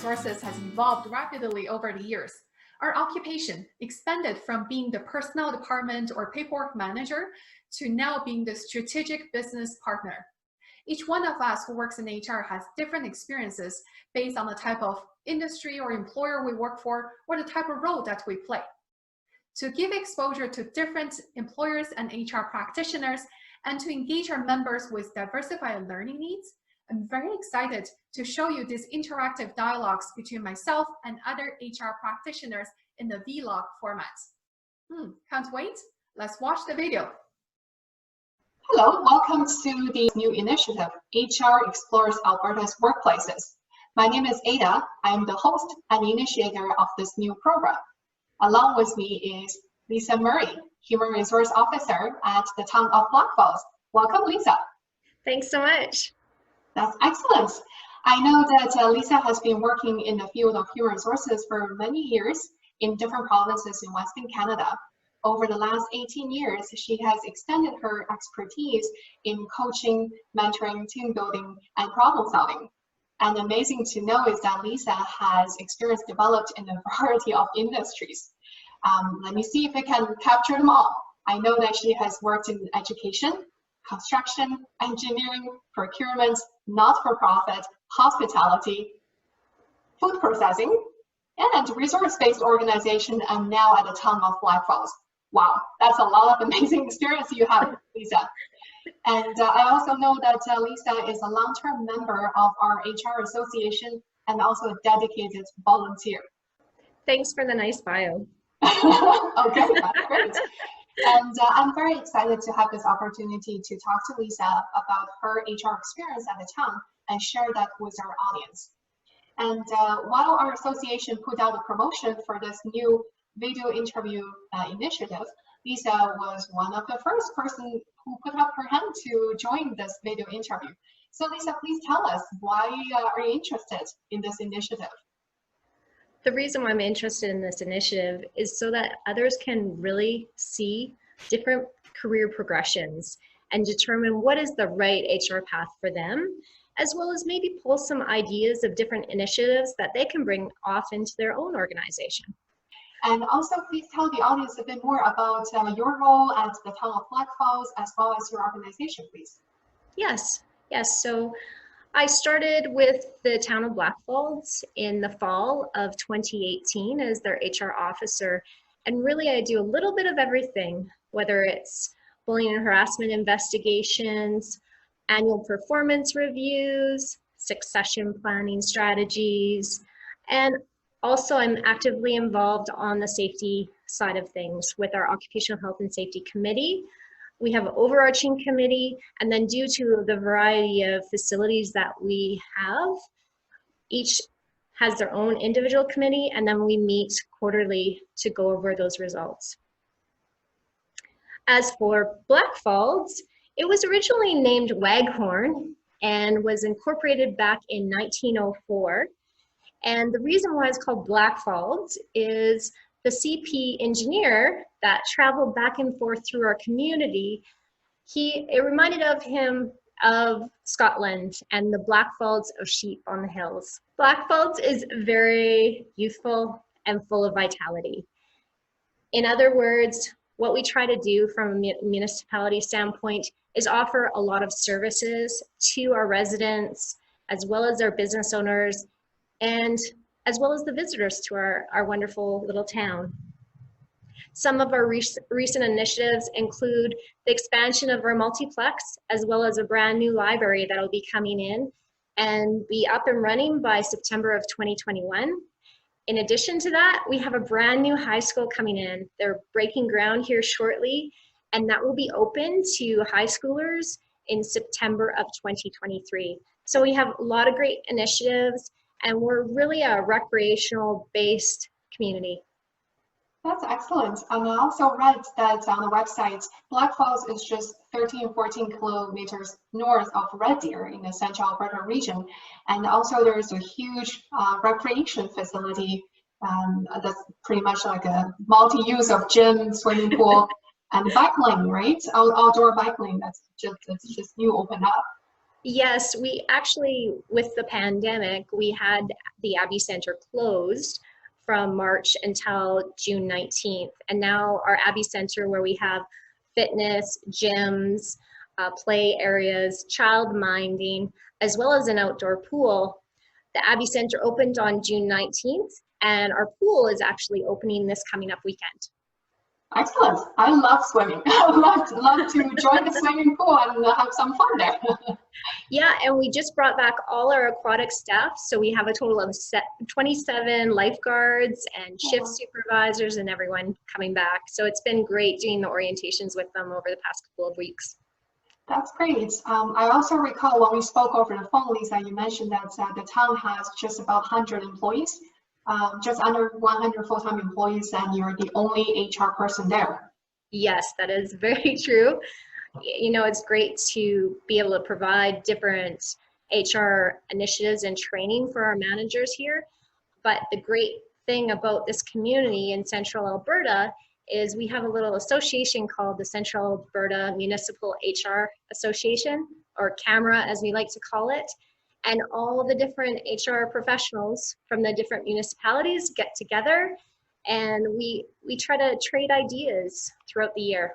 resources has evolved rapidly over the years. Our occupation expanded from being the personnel department or paperwork manager to now being the strategic business partner. Each one of us who works in HR has different experiences based on the type of industry or employer we work for or the type of role that we play. To give exposure to different employers and HR practitioners and to engage our members with diversified learning needs, I'm very excited to show you these interactive dialogues between myself and other HR practitioners in the vlog format. Can't wait. Let's watch the video. Hello, welcome to the new initiative, HR Explores Alberta's Workplaces. My name is Ada. I am the host and initiator of this new program. Along with me is Lisa Murray, Human Resource Officer at the town of Black Falls. Welcome, Lisa. Thanks so much. That's excellent. I know that Lisa has been working in the field of human resources for many years in different provinces in Western Canada. Over the last 18 years, she has extended her expertise in coaching, mentoring, team building, and problem solving. And amazing to know is that Lisa has experience developed in a variety of industries. Let me see if I can capture them all. I know that she has worked in education, construction, engineering, procurement, not-for-profit, hospitality, food processing, and resource-based organization, and now at the town of Black Falls. Wow, that's a lot of amazing experience you have, Lisa. And I also know that Lisa is a long-term member of our HR association and also a dedicated volunteer. Thanks for the nice bio. Okay, that's great. And I'm very excited to have this opportunity to talk to Lisa about her HR experience at the town and share that with our audience. And while our association put out a promotion for this new video interview initiative, Lisa was one of the first person who put up her hand to join this video interview. So Lisa, please tell us, why are you interested in this initiative? The reason why I'm interested in this initiative is so that others can really see different career progressions and determine what is the right HR path for them, as well as maybe pull some ideas of different initiatives that they can bring off into their own organization. And also, please tell the audience a bit more about your role at the town of Black Falls, as well as your organization, please. Yes. So I started with the town of Black Falls in the fall of 2018 as their HR officer. And really, I do a little bit of everything, whether it's bullying and harassment investigations, annual performance reviews, succession planning strategies, and also I'm actively involved on the safety side of things with our Occupational Health and Safety Committee. We have an overarching committee, and then due to the variety of facilities that we have, each has their own individual committee, and then we meet quarterly to go over those results. As for Black Falls, it was originally named Waghorn and was incorporated back in 1904. And the reason why it's called Black Falls is the CP engineer that traveled back and forth through our community, it reminded him of Scotland and the Black Falls of sheep on the hills. Black Falls is very youthful and full of vitality. In other words, what we try to do from a municipality standpoint is offer a lot of services to our residents, as well as our business owners, and as well as the visitors to our wonderful little town. Some of our recent initiatives include the expansion of our multiplex, as well as a brand new library that will be coming in and be up and running by September of 2021. In addition to that, we have a brand new high school coming in. They're breaking ground here shortly, and that will be open to high schoolers in September of 2023. So we have a lot of great initiatives, and we're really a recreational-based community. That's excellent. And I also read that on the website, Black Falls is just 14 kilometers north of Red Deer in the Central Alberta region. And also there's a huge recreation facility that's pretty much like a multi-use of gym, swimming pool, and bike lane, right? Outdoor bike lane that's just new opened up. Yes, we actually, with the pandemic, we had the Abbey Center closed from March until June 19th. And now our Abbey Center, where we have fitness, gyms, play areas, child minding, as well as an outdoor pool. The Abbey Center opened on June 19th, and our pool is actually opening this coming up weekend. Excellent. I love swimming. I would love to join the swimming pool and have some fun there. Yeah, and we just brought back all our aquatic staff. So we have a total of 27 lifeguards and shift supervisors and everyone coming back. So it's been great doing the orientations with them over the past couple of weeks. That's great. I also recall when we spoke over the phone, Lisa, you mentioned that the town has just about 100 employees, just under 100 full-time employees, and you're the only HR person there. Yes, that is very true. You know, it's great to be able to provide different HR initiatives and training for our managers here. But the great thing about this community in Central Alberta is we have a little association called the Central Alberta Municipal HR Association, or CAMRA as we like to call it. And all the different HR professionals from the different municipalities get together, and we try to trade ideas throughout the year.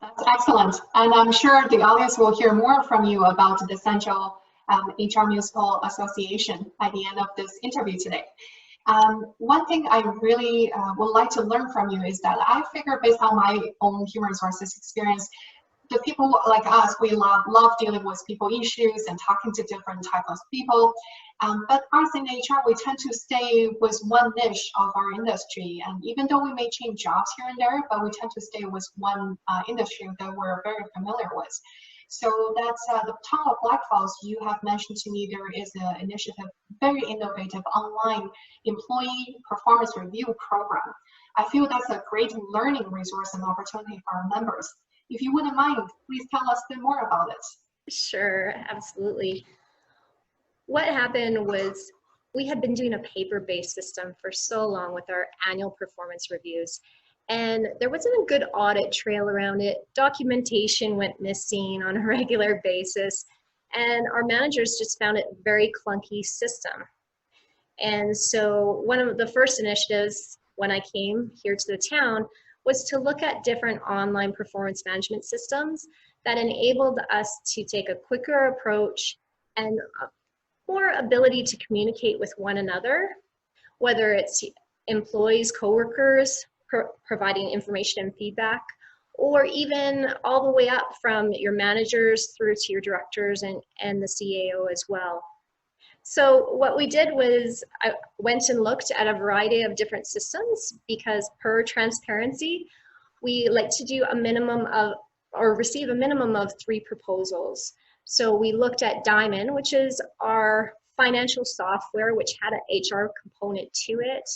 That's excellent. And I'm sure the audience will hear more from you about the Central HR Municipal Association at the end of this interview today. One thing I really would like to learn from you is that I figure, based on my own human resources experience, the people like us, we love dealing with people issues and talking to different types of people. But us in HR, we tend to stay with one niche of our industry. And even though we may change jobs here and there, but we tend to stay with one industry that we're very familiar with. So that's the Town of Black Falls. You have mentioned to me there is an initiative, very innovative online employee performance review program. I feel that's a great learning resource and opportunity for our members. If you wouldn't mind, please tell us a bit more about it. Sure, absolutely. What happened was we had been doing a paper-based system for so long with our annual performance reviews, and there wasn't a good audit trail around it. Documentation went missing on a regular basis, and our managers just found it a very clunky system. And so one of the first initiatives when I came here to the town was to look at different online performance management systems that enabled us to take a quicker approach and more ability to communicate with one another, whether it's employees, coworkers, providing information and feedback, or even all the way up from your managers through to your directors and the CAO as well. So what we did was I went and looked at a variety of different systems, because per transparency, we like to do a minimum of, or receive a minimum of 3 proposals. So we looked at Diamond, which is our financial software, which had an HR component to it.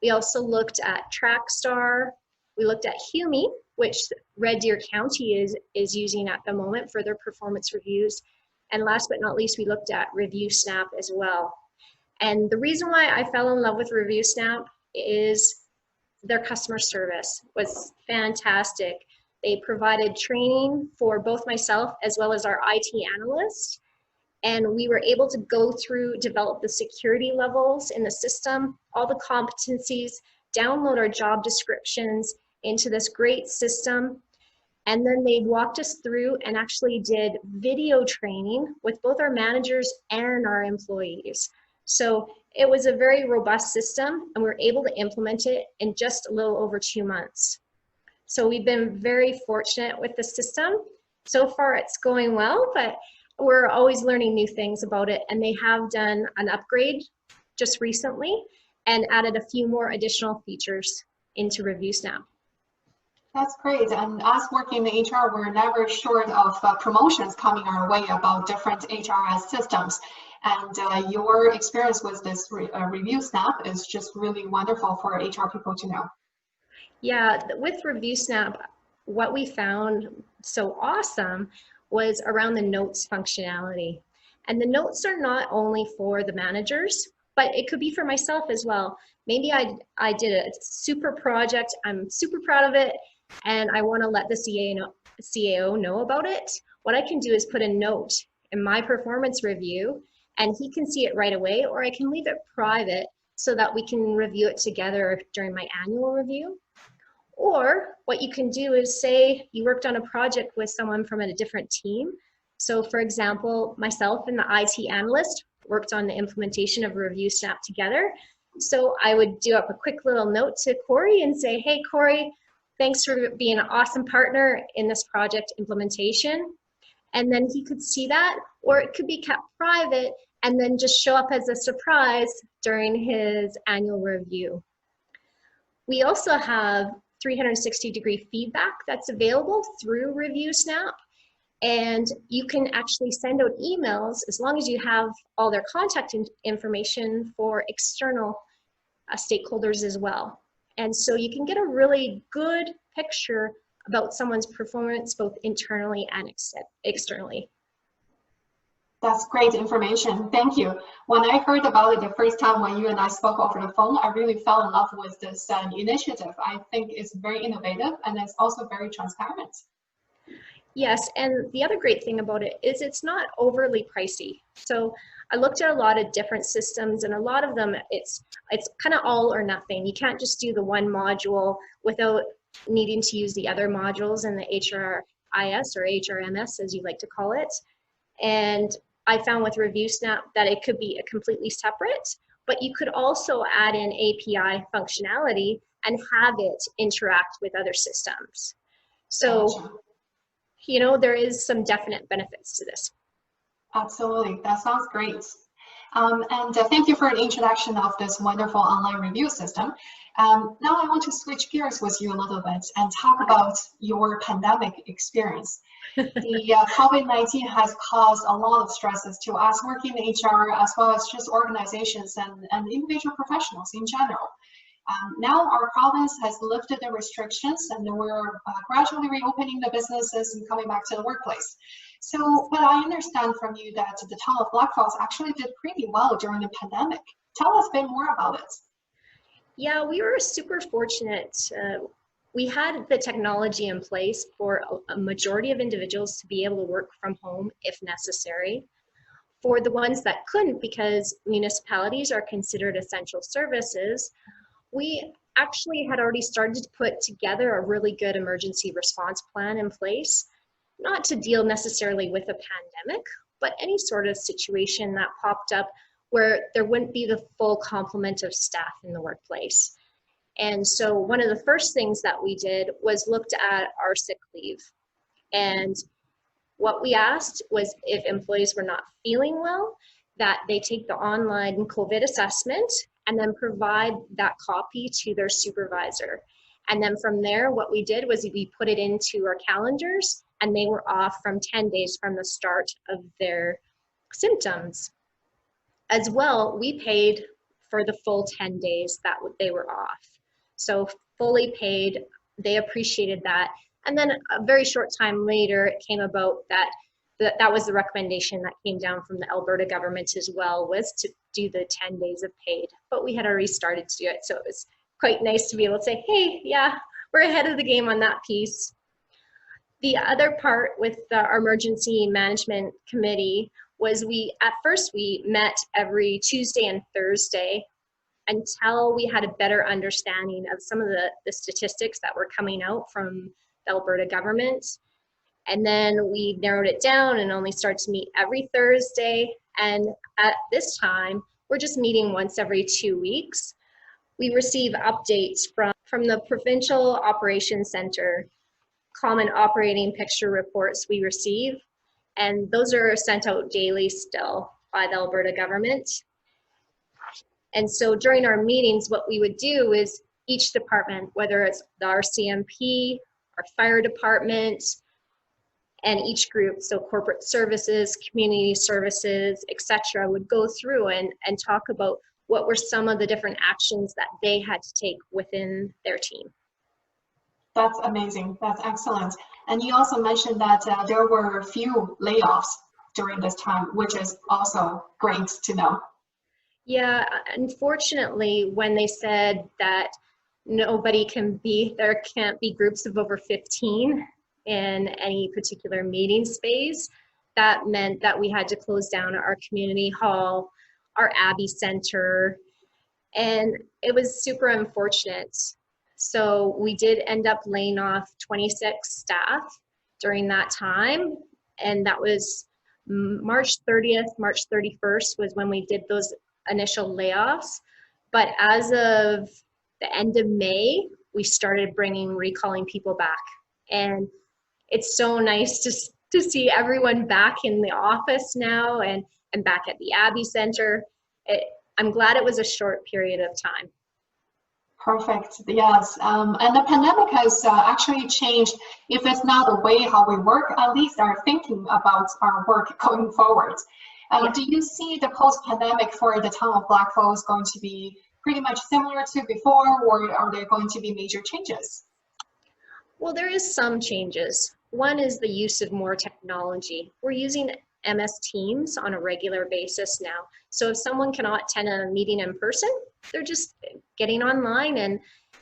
We also looked at Trackstar. We looked at Humi, which Red Deer County is using at the moment for their performance reviews. And last but not least, we looked at ReviewSnap as well. And the reason why I fell in love with ReviewSnap is their customer service was fantastic. They provided training for both myself as well as our IT analyst. And we were able to go through, develop the security levels in the system, all the competencies, download our job descriptions into this great system. And then they walked us through and actually did video training with both our managers and our employees. So it was a very robust system, and we were able to implement it in just a little over 2 months. So we've been very fortunate with the system. So far it's going well, but we're always learning new things about it. And they have done an upgrade just recently and added a few more additional features into ReviewSnap. That's great. And us working in HR, we're never short of promotions coming our way about different HRS systems. And your experience with this ReviewSnap is just really wonderful for HR people to know. Yeah, with ReviewSnap, what we found so awesome was around the notes functionality. And the notes are not only for the managers, but it could be for myself as well. Maybe I did a super project, I'm super proud of it, and I want to let the CAO know about it. What I can do is put a note in my performance review, and he can see it right away, or I can leave it private so that we can review it together during my annual review. Or what you can do is say you worked on a project with someone from a different team. So for example, myself and the IT analyst worked on the implementation of ReviewSnap together. So I would do up a quick little note to Corey and say, hey, Corey, thanks for being an awesome partner in this project implementation. And then he could see that, or it could be kept private and then just show up as a surprise during his annual review. We also have 360-degree feedback that's available through ReviewSnap. And you can actually send out emails as long as you have all their contact information for external stakeholders as well. And so you can get a really good picture about someone's performance both internally and externally. That's great information. Thank you. When I heard about it the first time when you and I spoke over the phone, I really fell in love with this initiative. I think it's very innovative and it's also very transparent. Yes, and the other great thing about it is it's not overly pricey. So I looked at a lot of different systems, and a lot of them, it's kind of all or nothing. You can't just do the one module without needing to use the other modules in the HRIS or HRMS, as you like to call it. And I found with ReviewSnap that it could be a completely separate, but you could also add in API functionality and have it interact with other systems. So, Gotcha. you know, there is some definite benefits to this. Absolutely, that sounds great. Thank you for the introduction of this wonderful online review system. Now I want to switch gears with you a little bit and talk about your pandemic experience. The COVID-19 has caused a lot of stresses to us working in HR, as well as just organizations and individual professionals in general. Now our province has lifted the restrictions and we're gradually reopening the businesses and coming back to the workplace. So, but I understand from you that the town of Black Falls actually did pretty well during the pandemic. Tell us a bit more about it. Yeah, we were super fortunate. We had the technology in place for a majority of individuals to be able to work from home if necessary. For the ones that couldn't, because municipalities are considered essential services, we actually had already started to put together a really good emergency response plan in place, not to deal necessarily with a pandemic, but any sort of situation that popped up where there wouldn't be the full complement of staff in the workplace. And so one of the first things that we did was looked at our sick leave. And what we asked was if employees were not feeling well, that they take the online COVID assessment and then provide that copy to their supervisor. And then from there, what we did was we put it into our calendars, and they were off from 10 days from the start of their symptoms. As well, we paid for the full 10 days that they were off. So fully paid, they appreciated that. And then a very short time later, it came about that that was the recommendation that came down from the Alberta government as well, was to do the 10 days of paid. But we had already started to do it, so it was quite nice to be able to say, hey, yeah, we're ahead of the game on that piece. The other part with our emergency management committee was at first we met every Tuesday and Thursday until we had a better understanding of some of the statistics that were coming out from the Alberta government. And then we narrowed it down and only started to meet every Thursday. And at this time, we're just meeting once every 2 weeks. We receive updates from the Provincial Operations Center, common operating picture reports we receive. And those are sent out daily still by the Alberta government. And so during our meetings, what we would do is each department, whether it's the RCMP, our fire department, and each group, so corporate services, community services, etc., would go through and talk about what were some of the different actions that they had to take within their team. That's amazing. That's excellent. And you also mentioned that there were a few layoffs during this time, which is also great to know. Yeah, unfortunately, when they said that there can't be groups of over 15 in any particular meeting space, that meant that we had to close down our community hall, our Abbey Center, and it was super unfortunate. So we did end up laying off 26 staff during that time, and that was March 30th, March 31st was when we did those initial layoffs. But as of the end of May, we started recalling people back. And it's so nice to see everyone back in the office now and back at the Abbey Center. I'm glad it was a short period of time. Perfect. Yes. And the pandemic has actually changed, if it's not the way how we work, at least our thinking about our work going forward. Yeah. Do you see the post-pandemic for the town of Black Falls going to be pretty much similar to before, or are there going to be major changes? Well, there is some changes. One is the use of more technology. We're using MS Teams on a regular basis now. So if someone cannot attend a meeting in person, they're just getting online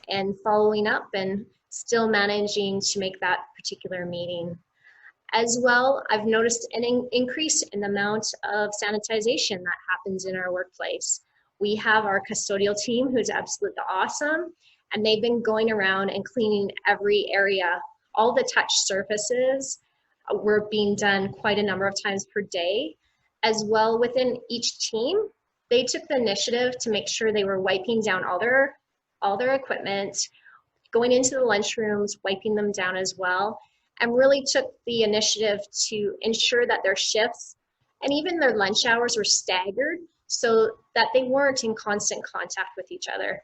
and following up and still managing to make that particular meeting. As well, I've noticed an increase in the amount of sanitization that happens in our workplace. We have our custodial team who's absolutely awesome, and they've been going around and cleaning every area. All the touch surfaces were being done quite a number of times per day. As well, within each team, they took the initiative to make sure they were wiping down all their equipment, going into the lunchrooms, wiping them down as well, and really took the initiative to ensure that their shifts and even their lunch hours were staggered so that they weren't in constant contact with each other.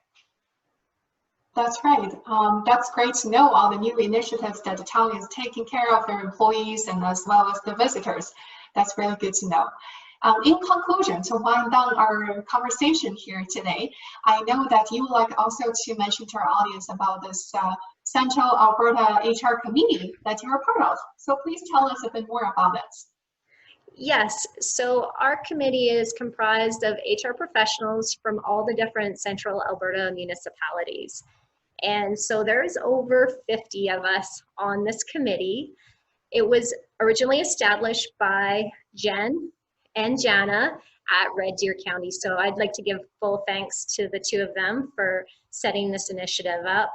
That's right. That's great to know all the new initiatives that the town is taking care of their employees and as well as the visitors. That's really good to know. In conclusion, to wind down our conversation here today, I know that you would like also to mention to our audience about this Central Alberta HR Committee that you're a part of. So please tell us a bit more about it. Yes, so our committee is comprised of HR professionals from all the different Central Alberta municipalities. And so there's over 50 of us on this committee. It was originally established by Jen and Jana at Red Deer County. So I'd like to give full thanks to the two of them for setting this initiative up.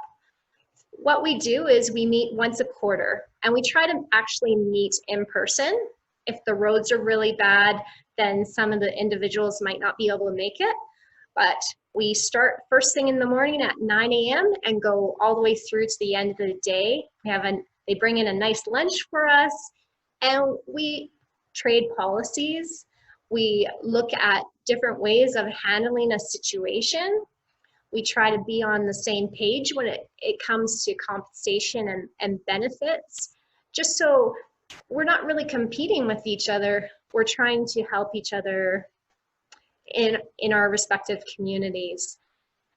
What we do is we meet once a quarter, and we try to actually meet in person. If the roads are really bad, then some of the individuals might not be able to make it. But we start first thing in the morning at 9 a.m. and go all the way through to the end of the day. They bring in a nice lunch for us, and we trade policies. We look at different ways of handling a situation. We try to be on the same page when it comes to compensation and benefits, just so we're not really competing with each other. We're trying to help each other in our respective communities.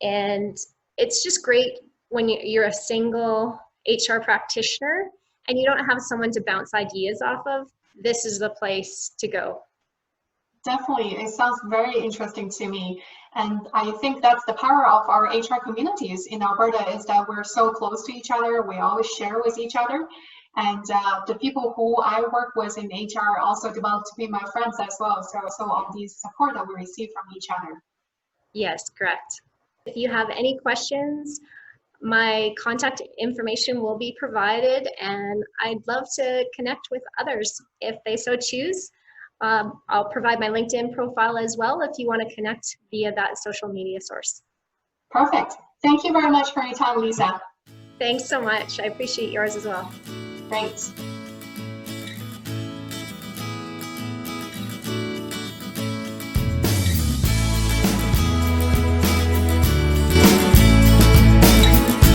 And it's just great when you're a single HR practitioner and you don't have someone to bounce ideas off of. This is the place to go. Definitely, it sounds very interesting to me. And I think that's the power of our HR communities in Alberta, is that we're so close to each other. We always share with each other. And the people who I work with in HR also developed to be my friends as well. So all these support that we receive from each other. Yes, correct. If you have any questions, my contact information will be provided, and I'd love to connect with others if they so choose. I'll provide my LinkedIn profile as well if you want to connect via that social media source. Perfect. Thank you very much for your time, Lisa. Thanks so much. I appreciate yours as well. Great.